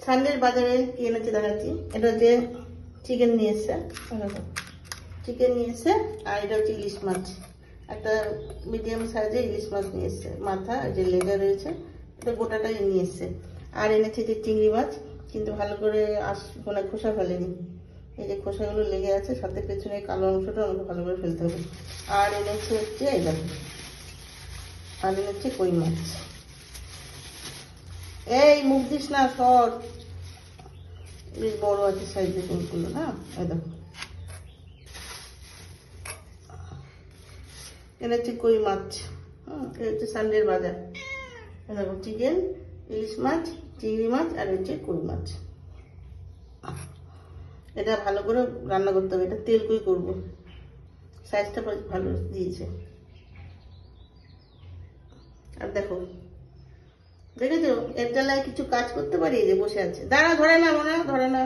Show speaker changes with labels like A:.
A: সানডের বাজারে কি এনেছে দেখাচ্ছি। এটা হচ্ছে চিকেন নিয়ে এসছে, চিকেন নিয়ে এসছে, আর এটা হচ্ছে ইলিশ মাছ, একটা মিডিয়াম সাইজের ইলিশ মাছ নিয়ে এসছে, মাথা যে লেজা রয়েছে এটা গোটাটাই নিয়ে এসছে। আর এনেছে যে চিংড়ি মাছ, কিন্তু ভালো করে মানে খোসা ফেলেনি, এই যে খোসাগুলো লেগে আছে, সাথে পেছনে কালো অংশটা আমাকে ভালো করে ফেলতে হবে। আর এনেছে হচ্ছে এই দেখো, আর এনেছে কই মাছ। এই মুখ দিস না, সর, বেশ বড় আছে সাইজের কোনগুলো না, এই দেখো এনেছে কই মাছ। এটা হচ্ছে সানডের বাজার। দেখো চিকেন, ইলিশ মাছ, চিংড়ি মাছ, আর হচ্ছে কই মাছ। এটা ভালো করে রান্না করতে হবে, এটা তেল কই করবো, সাইজটা ভালো দিয়েছে। আর দেখো, দেখেছো এর জ্বালায় কিছু কাজ করতে পারি, এই যে বসে আছে, দাঁড়া, ধরে না, মনে ধরে না।